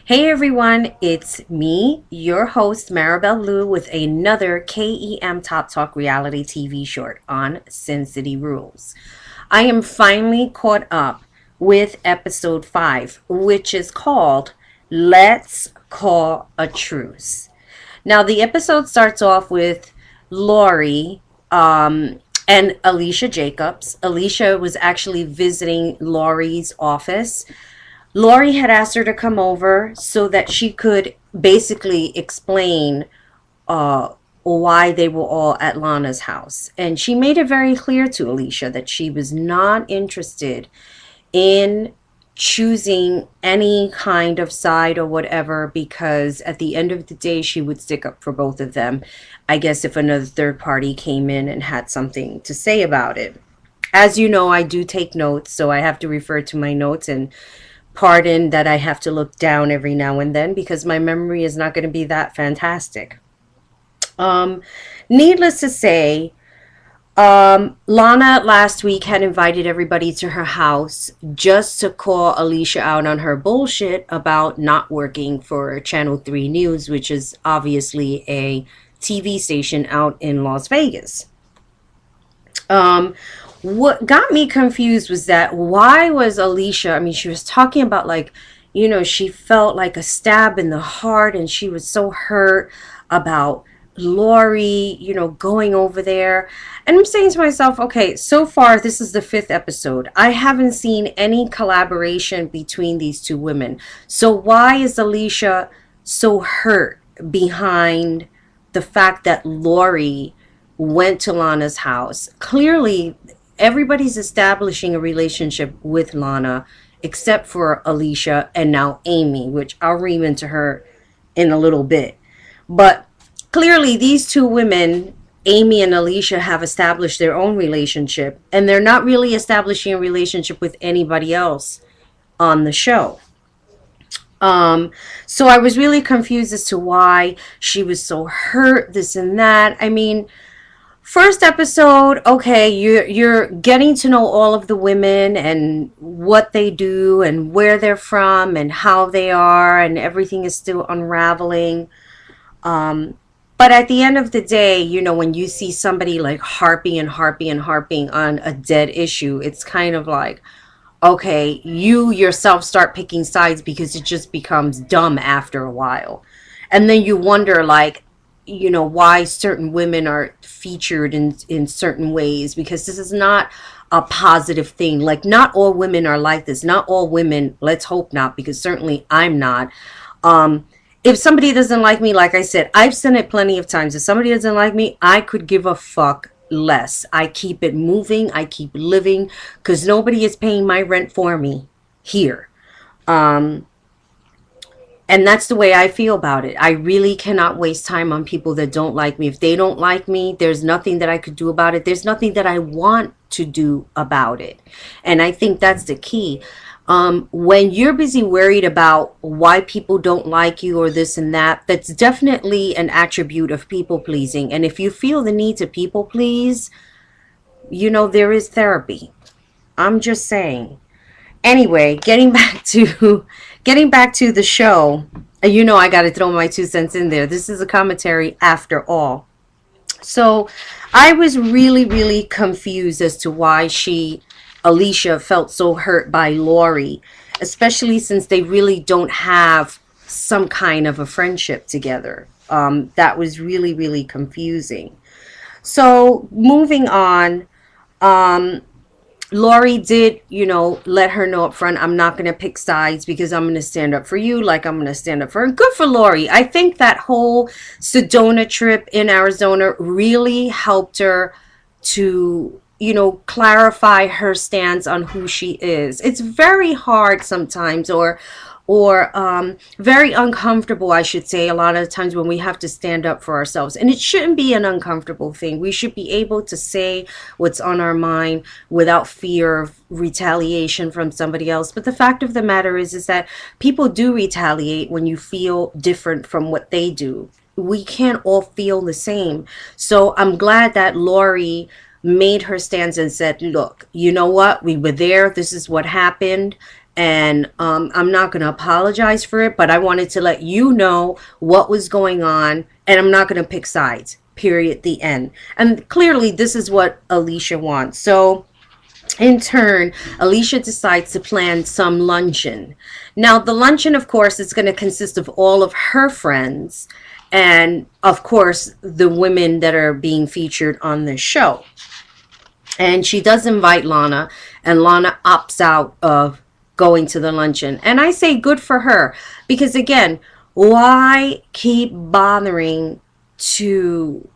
Hey everyone, it's me, your host Marabelle Lou, with another KEM Top Talk reality TV short on Sin City Rules. I am finally caught up with episode 5, which is called Let's Call a Truce. Now, the episode starts off with Lori and Alicia Jacobs. Alicia was actually visiting Lori's office. Lori had asked her to come over so that she could basically explain why they were all at Lana's house. And she made it very clear to Alicia that she was not interested in choosing any kind of side or whatever, because at the end of the day she would stick up for both of them. I guess if another third party came in and had something to say about it. As you know, I do take notes, so I have to refer to my notes, and pardon that I have to look down every now and then because my memory is not going to be that fantastic. Um, Needless to say, Lana last week had invited everybody to her house just to call Alicia out on her bullshit about not working for Channel 3 News, which is obviously a TV station out in Las Vegas. Um, what got me confused was that why was Alicia, I mean, she was talking about like, she felt like a stab in the heart and she was so hurt about Lori, going over there. And I'm saying to myself, okay, so far this is the fifth episode. I haven't seen any collaboration between these two women. So why is Alicia so hurt behind the fact that Lori went to Lana's house? Clearly, everybody's establishing a relationship with Lana except for Alicia and now Amy, which I'll read into her in a little bit. But clearly, these two women, Amy and Alicia, have established their own relationship, and they're not really establishing a relationship with anybody else on the show. So I was really confused as to why she was so hurt, this and that. I mean, first episode, okay, you're getting to know all of the women and what they do and where they're from and how they are, and everything is still unraveling. But at the end of the day, when you see somebody like harping and harping and harping on a dead issue, it's kind of like, okay, you yourself start picking sides because it just becomes dumb after a while. And then you wonder, like, why certain women are featured in certain ways, because this is not a positive thing. Like, not all women are like this. Not all women, let's hope not, because certainly I'm not. If somebody doesn't like me, like I said, I've said it plenty of times. If somebody doesn't like me, I could give a fuck less. I keep it moving. I keep living because nobody is paying my rent for me here. Um, and that's the way I feel about it. I really cannot waste time on people that don't like me. If they don't like me, there's nothing that I could do about it. There's nothing that I want to do about it. And I think that's the key. When you're busy worried about why people don't like you or this and that, that's definitely an attribute of people pleasing. And if you feel the need to people please, there is therapy. I'm just saying. Anyway, getting back to the show. I got to throw my 2 cents in there. This is a commentary after all. So I was really, really confused as to why Alicia, felt so hurt by Lori, especially since they really don't have some kind of a friendship together. That was really, really confusing. So moving on, Lori did, let her know up front, I'm not going to pick sides because I'm going to stand up for you like I'm going to stand up for her. Good for Lori. I think that whole Sedona trip in Arizona really helped her to, clarify her stance on who she is. It's very hard sometimes, or very uncomfortable, I should say, a lot of times when we have to stand up for ourselves. And it shouldn't be an uncomfortable thing. We should be able to say what's on our mind without fear of retaliation from somebody else. But the fact of the matter is that people do retaliate when you feel different from what they do. We can't all feel the same. So I'm glad that Lori made her stance and said, look, you know what? We were there. This is what happened. And I'm not going to apologize for it, but I wanted to let you know what was going on, and I'm not going to pick sides. Period. The end. And clearly, this is what Alicia wants. So, in turn, Alicia decides to plan some luncheon. Now, the luncheon, of course, is going to consist of all of her friends and, of course, the women that are being featured on this show. And she does invite Lana, and Lana opts out of going to the luncheon. And I say good for her, because again, why keep bothering to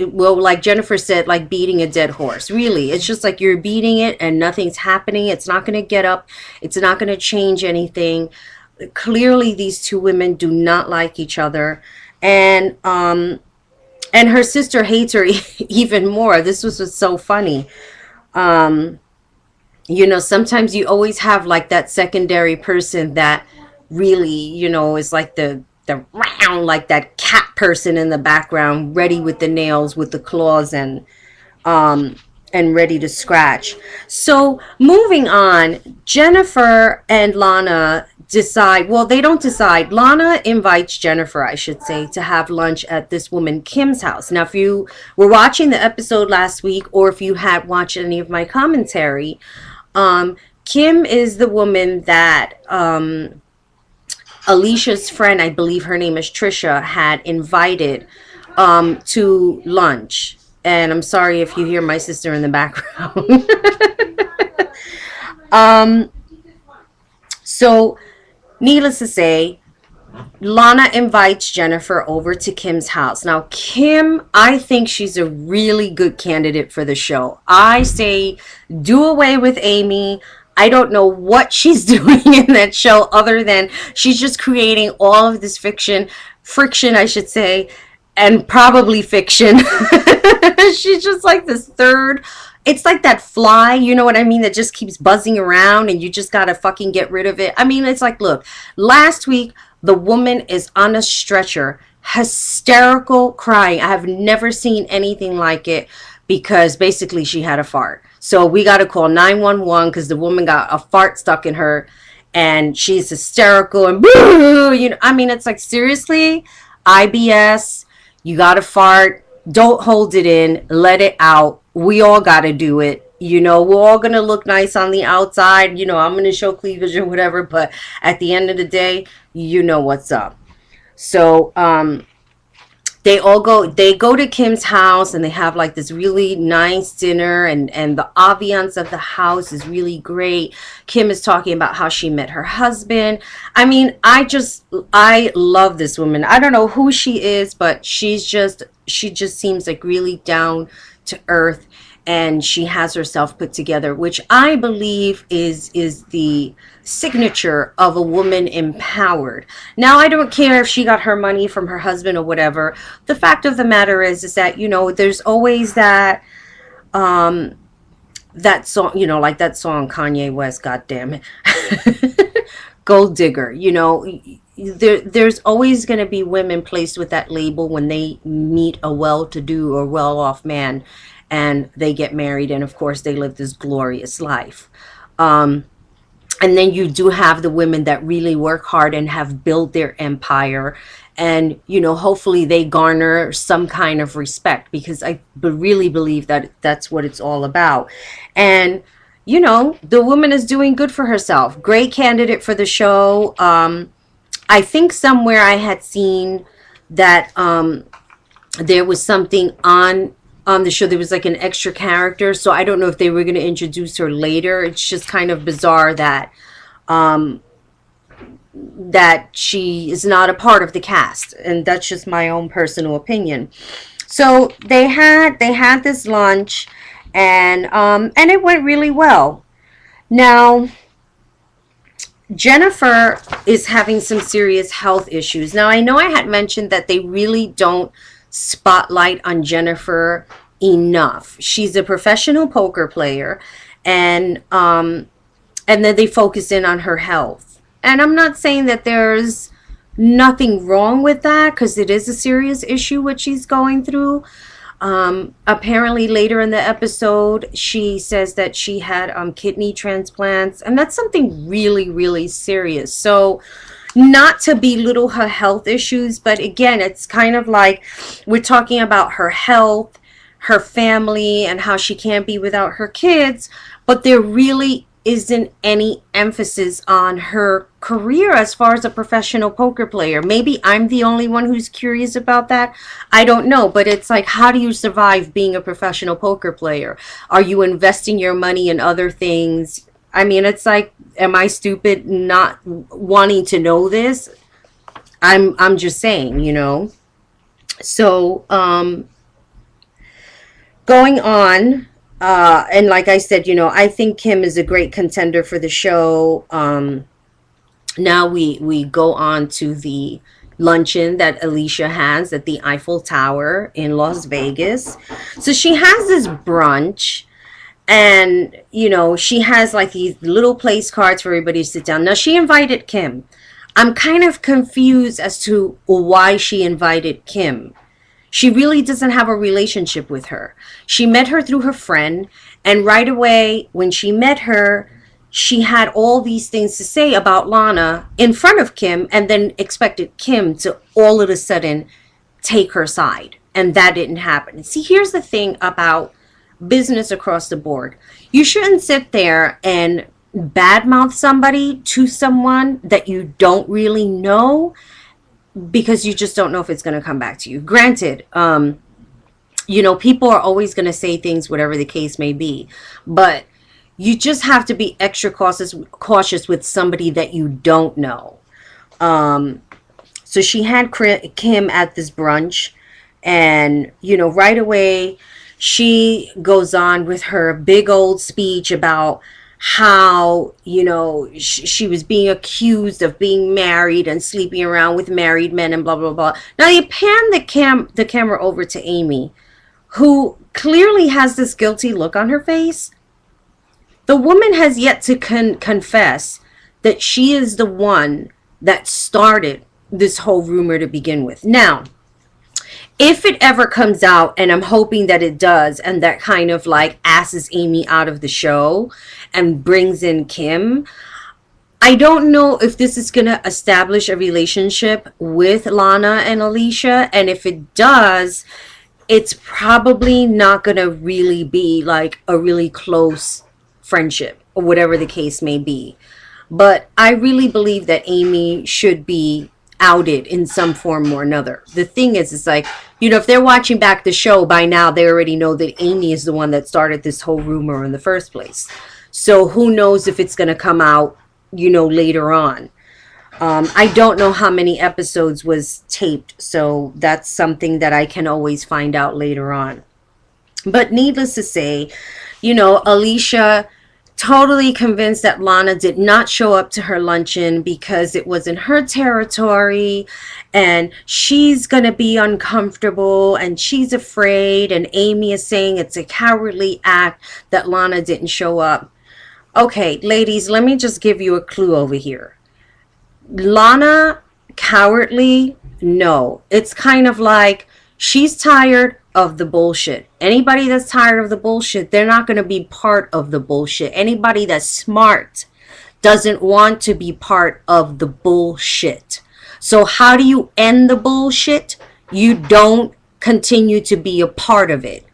well, like Jennifer said, like beating a dead horse. Really, it's just like you're beating it and nothing's happening. It's not going to get up. It's not going to change anything. Clearly, these two women do not like each other, and her sister hates her even more. This was what's so funny. Um, Sometimes you always have like that secondary person that really, is like the round, like that cat person in the background, ready with the nails, with the claws, um and ready to scratch. So moving on, Jennifer and Lana decide, well, they don't decide. Lana invites Jennifer, I should say, to have lunch at this woman Kim's house. Now, if you were watching the episode last week, or if you had watched any of my commentary, Kim is the woman that Alicia's friend, I believe her name is Trisha, had invited to lunch. And I'm sorry if you hear my sister in the background. um, so, needless to say, Lana invites Jennifer over to Kim's house. Now, Kim, I think she's a really good candidate for the show. I say do away with Amy. I don't know what she's doing in that show other than she's just creating all of this friction, I should say, and probably fiction. She's just like this third. It's like that fly, you know what I mean, that just keeps buzzing around and you just gotta fucking get rid of it. I mean, it's like, look, last week the woman is on a stretcher, hysterical, crying. I have never seen anything like it, because basically she had a fart. So we got to call 911 because the woman got a fart stuck in her, and she's hysterical and boo, I mean, it's like, seriously, IBS, you got a fart, don't hold it in, let it out. We all got to do it. We're all going to look nice on the outside. I'm going to show cleavage or whatever, but at the end of the day, you know what's up. So, they go to Kim's house, and they have like this really nice dinner, and the ambiance of the house is really great. Kim is talking about how she met her husband. I mean, I love this woman. I don't know who she is, but she just seems like really down to earth, and she has herself put together, which I believe is the signature of a woman empowered. Now, I don't care if she got her money from her husband or whatever. The fact of the matter is that, there's always that that song, like that song Kanye West, God damn it. Gold digger, there's always going to be women placed with that label when they meet a well-to-do or well-off man, and they get married, and of course they live this glorious life. And then you do have the women that really work hard and have built their empire, and hopefully they garner some kind of respect, because I really believe that that's what it's all about. And the woman is doing good for herself. Great candidate for the show. I think somewhere I had seen that there was something on the show. There was like an extra character, so I don't know if they were going to introduce her later. It's just kind of bizarre that that she is not a part of the cast, and that's just my own personal opinion. So they had this lunch, and it went really well. Now, Jennifer is having some serious health issues. Now, I know I had mentioned that they really don't spotlight on Jennifer enough. She's a professional poker player, and then they focus in on her health. And I'm not saying that there's nothing wrong with that, because it is a serious issue what she's going through. Apparently, later in the episode, she says that she had kidney transplants, and that's something really, really serious. So, not to belittle her health issues, but again, it's kind of like we're talking about her health, her family, and how she can't be without her kids, but there really isn't any emphasis on her career as far as a professional poker player. Maybe I'm the only one who's curious about that. I don't know, but it's like, how do you survive being a professional poker player? Are you investing your money in other things? I mean, it's like, am I stupid not wanting to know this? I'm just saying, you know. So, going on, and like I said, you know, I think Kim is a great contender for the show. Now we go on to the luncheon that Alicia has at the Eiffel Tower in Las Vegas. So she has this brunch, and you know, she has like these little place cards for everybody to sit down. Now she invited Kim. I'm kind of confused as to why she invited Kim. She really doesn't have a relationship with her. She met her through her friend, and right away when she met her, she had all these things to say about Lana in front of Kim, and then expected Kim to all of a sudden take her side. And that didn't happen. See, here's the thing about business across the board. You shouldn't sit there and badmouth somebody to someone that you don't really know, because you just don't know if it's going to come back to you. Granted, you know, people are always going to say things, whatever the case may be, but you just have to be extra cautious with somebody that you don't know. So she had Kim at this brunch, and, you know, right away she goes on with her big old speech about how, you know, she was being accused of being married and sleeping around with married men and blah blah blah. Now you pan the camera over to Amy, who clearly has this guilty look on her face. The woman has yet to confess that she is the one that started this whole rumor to begin with. Now, if it ever comes out, and I'm hoping that it does, and that kind of like asses Amy out of the show and brings in Kim, I don't know if this is going to establish a relationship with Lana and Alicia. And if it does, it's probably not going to really be like a really close friendship or whatever the case may be. But I really believe that Amy should be outed in some form or another. The thing is, it's like, you know, if they're watching back the show by now, they already know that Amy is the one that started this whole rumor in the first place. So who knows if it's going to come out, you know, later on. I don't know how many episodes was taped, so that's something that I can always find out later on. But needless to say, you know, Alicia totally convinced that Lana did not show up to her luncheon because it was in her territory and she's going to be uncomfortable and she's afraid, and Amy is saying it's a cowardly act that Lana didn't show up. Okay, ladies, let me just give you a clue over here. Lana cowardly? No. It's kind of like she's tired of the bullshit. Anybody that's tired of the bullshit, they're not going to be part of the bullshit. Anybody that's smart doesn't want to be part of the bullshit. So how do you end the bullshit? You don't continue to be a part of it.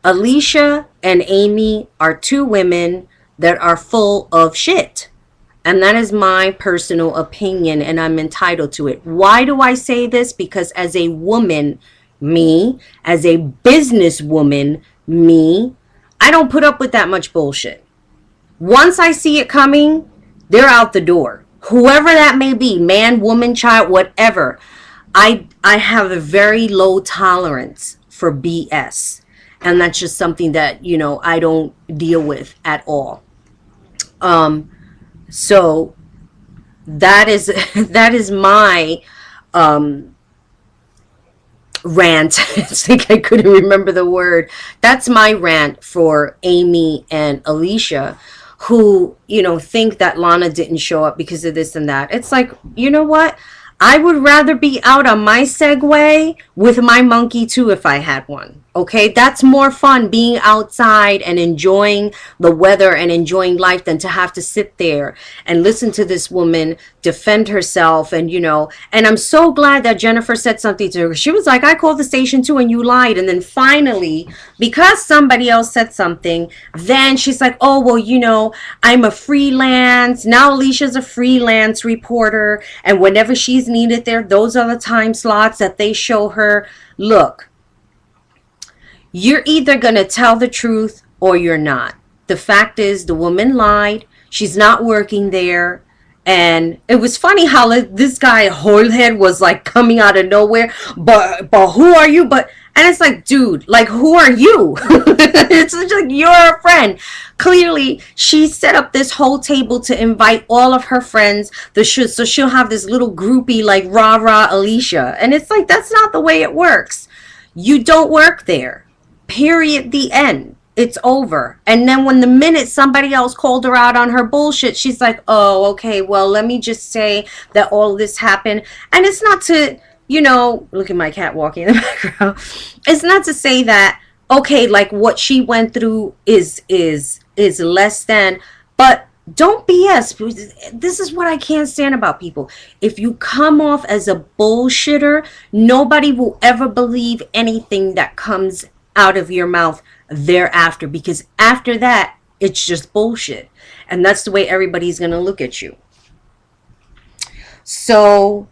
Alicia and Amy are two women that are full of shit. And that is my personal opinion, and I'm entitled to it. Why do I say this? Because as a woman, me, as a businesswoman, me, I don't put up with that much bullshit. Once I see it coming, they're out the door. Whoever that may be, man, woman, child, whatever. I have a very low tolerance for BS. And that's just something that, you know, I don't deal with at all. So that is my rant. It's like I couldn't remember the word. That's my rant for Amy and Alicia, who, you know, think that Lana didn't show up because of this and that. It's like, you know what? I would rather be out on my Segway with my monkey too if I had one. Okay, that's more fun being outside and enjoying the weather and enjoying life than to have to sit there and listen to this woman defend herself. And, and I'm so glad that Jennifer said something to her. She was like, I called the station too and you lied. And then finally, because somebody else said something, then she's like, oh, well, I'm a freelance. Now Alicia's a freelance reporter. And whenever she's needed there, those are the time slots that they show her. Look, you're either going to tell the truth or you're not. The fact is, the woman lied. She's not working there. And it was funny how this guy, Holehead, was like coming out of nowhere. But who are you? And it's like, dude, like, who are you? It's just like, you're a friend. Clearly, she set up this whole table to invite all of her friends. So she'll have this little groupie like rah-rah Alicia. And it's like, that's not the way it works. You don't work there. Period. The end. It's over. And then when the minute somebody else called her out on her bullshit, she's like, oh, okay, well, let me just say that all this happened. And it's not to, look at my cat walking in the background. It's not to say that, okay, like what she went through is less than, but don't BS. This is what I can't stand about people. If you come off as a bullshitter, nobody will ever believe anything that comes out of your mouth thereafter, because after that it's just bullshit, and that's the way everybody's gonna look at you. So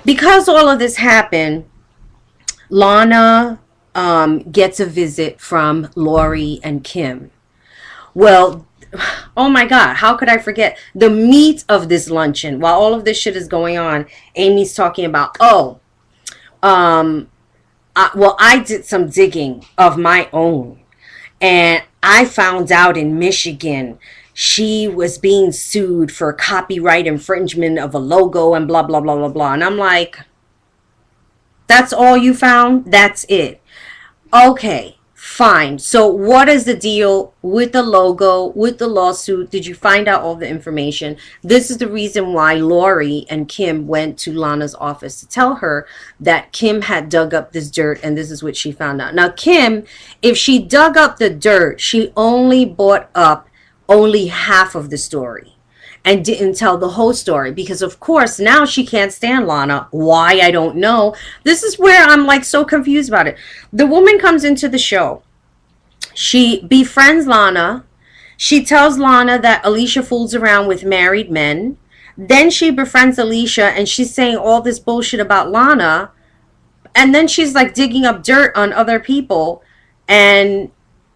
because all of this happened, Lana gets a visit from Lori and Kim. Well, oh my God, how could I forget the meat of this luncheon? While all of this shit is going on, Amy's talking about, I did some digging of my own, and I found out in Michigan she was being sued for copyright infringement of a logo and blah, blah, blah, blah, blah. And I'm like, that's all you found? That's it? Okay, fine. So what is the deal with the logo, with the lawsuit? Did you find out all the information? This is the reason why Lori and Kim went to Lana's office to tell her that Kim had dug up this dirt, and this is what she found out. Now, Kim, if she dug up the dirt, she only brought up only half of the story and didn't tell the whole story, because of course now she can't stand Lana. Why? I don't know. This is where I'm like so confused about it. The woman comes into the show. She befriends Lana. She tells Lana that Alicia fools around with married men. Then she befriends Alicia and she's saying all this bullshit about Lana. And then she's like digging up dirt on other people. And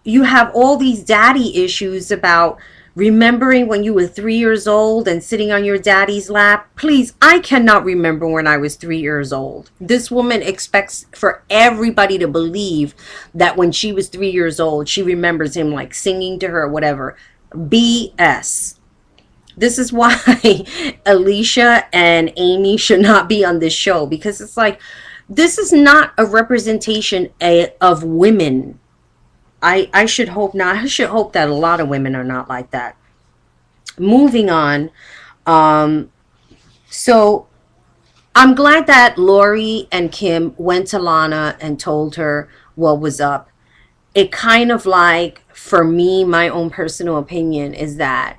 you have all these daddy issues about remembering when you were 3 years old and sitting on your daddy's lap. Please, I cannot remember when I was 3 years old. This woman expects for everybody to believe that when she was 3 years old, she remembers him like singing to her or whatever. BS. This is why Alicia and Amy should not be on this show, because it's like, this is not a representation of women. I should hope not. I should hope that a lot of women are not like that. Moving on. So I'm glad that Lori and Kim went to Lana and told her what was up. It kind of like, for me, my own personal opinion is that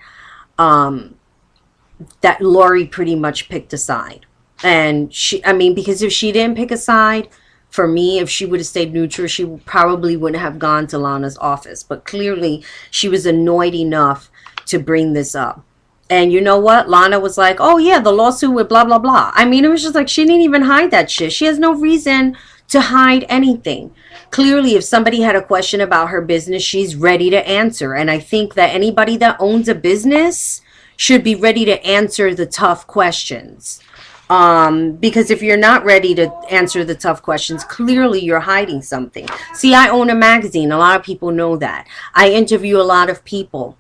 that Lori pretty much picked a side. And because if she didn't pick a side, for me, if she would have stayed neutral, she probably wouldn't have gone to Lana's office. But clearly, she was annoyed enough to bring this up. And you know what? Lana was like, oh, yeah, the lawsuit with blah, blah, blah. It was just like, she didn't even hide that shit. She has no reason to hide anything. Clearly, if somebody had a question about her business, she's ready to answer. And I think that anybody that owns a business should be ready to answer the tough questions. Because if you're not ready to answer the tough questions, clearly you're hiding something. See, I own a magazine. A lot of people know that. I interview a lot of people.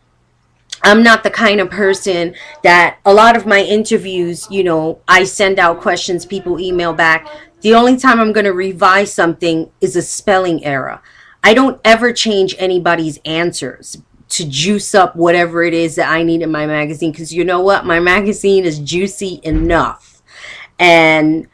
I'm not the kind of person that a lot of my interviews, I send out questions, people email back. The only time I'm going to revise something is a spelling error. I don't ever change anybody's answers to juice up whatever it is that I need in my magazine. Because you know what? My magazine is juicy enough. And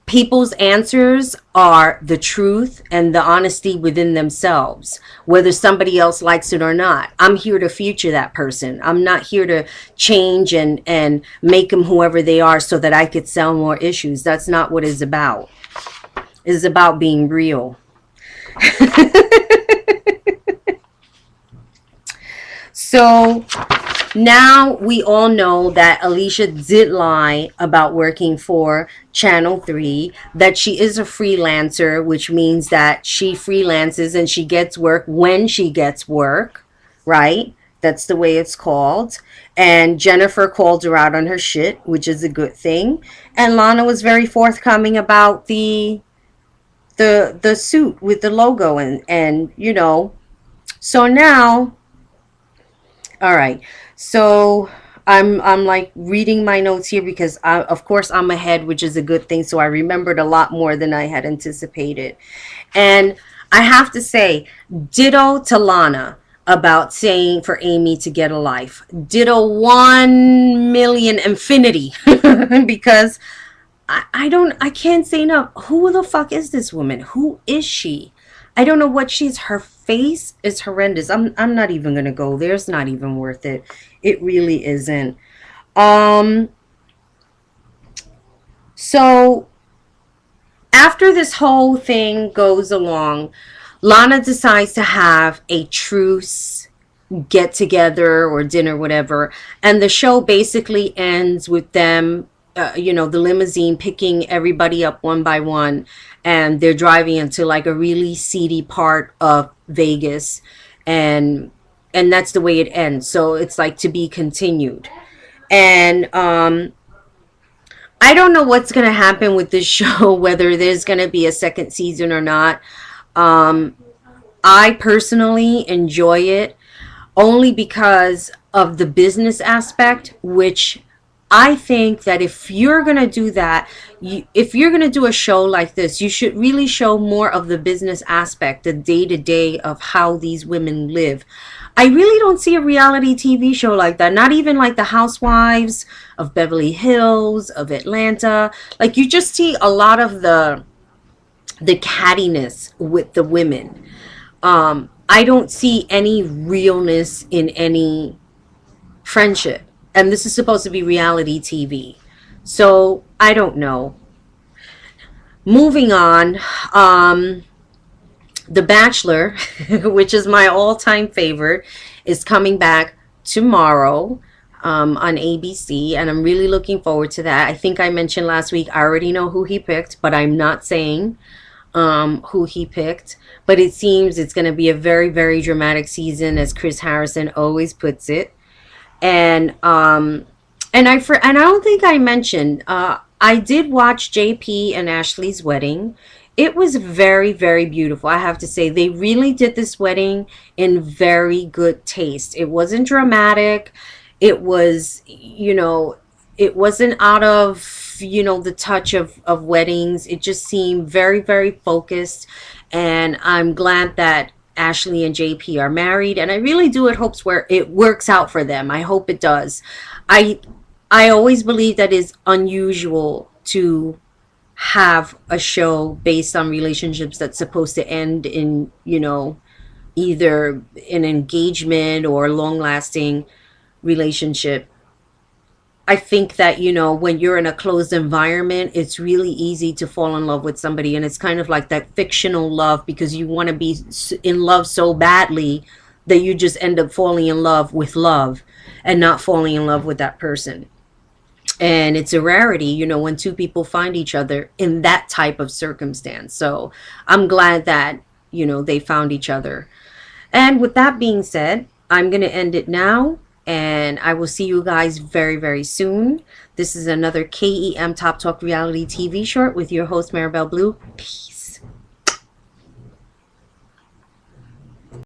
people's answers are the truth and the honesty within themselves, whether somebody else likes it or not. I'm here to future that person. I'm not here to change and make them whoever they are so that I could sell more issues. That's not what it's about. It's about being real. So now we all know that Alicia did lie about working for Channel 3, that she is a freelancer, which means that she freelances and she gets work when she gets work, right? That's the way it's called. And Jennifer called her out on her shit, which is a good thing. And Lana was very forthcoming about the suit with the logo and you know. So now, all right. So I'm like reading my notes here because of course I'm ahead, which is a good thing. So I remembered a lot more than I had anticipated. And I have to say, ditto to Lana about saying for Amy to get a life. Ditto 1,000,000 infinity because I can't say enough. Who the fuck is this woman? Who is she? I don't know what she's. Her face is horrendous. I'm not even gonna go there. It's not even worth it. It really isn't. Um. So after this whole thing goes along, Lana decides to have a truce get together or dinner, whatever. And the show basically ends with them, the limousine picking everybody up one by one. And they're driving into like a really seedy part of Vegas. And that's the way it ends. So it's like to be continued. And I don't know what's going to happen with this show, whether there's going to be a second season or not. Um, I personally enjoy it only because of the business aspect, which I think that if you're going to do that, if you're going to do a show like this, you should really show more of the business aspect, the day to day of how these women live. I really don't see a reality TV show like that. Not even like the Housewives of Beverly Hills, of Atlanta. Like you just see a lot of the cattiness with the women. I don't see any realness in any friendship. And this is supposed to be reality TV. So I don't know. Moving on, The Bachelor, which is my all-time favorite, is coming back tomorrow on ABC, and I'm really looking forward to that. I think I mentioned last week I already know who he picked, but I'm not saying who he picked. But it seems it's going to be a very, very dramatic season, as Chris Harrison always puts it. And I don't think I mentioned I did watch JP and Ashley's wedding. It was very, very beautiful. I have to say they really did this wedding in very good taste. It wasn't dramatic. It was, it wasn't out of, the touch of weddings. It just seemed very, very focused. And I'm glad that Ashley and JP are married, and I really do hopes where it works out for them. I hope it does. I I always believe that it's unusual to have a show based on relationships that's supposed to end in, either an engagement or a long lasting relationship. I think that, when you're in a closed environment, it's really easy to fall in love with somebody. And it's kind of like that fictional love because you want to be in love so badly that you just end up falling in love with love and not falling in love with that person. And it's a rarity, when two people find each other in that type of circumstance. So I'm glad that, they found each other. And with that being said, I'm going to end it now. And I will see you guys very, very soon. This is another KEM Top Talk Reality TV short with your host, Marabelle Blue. Peace.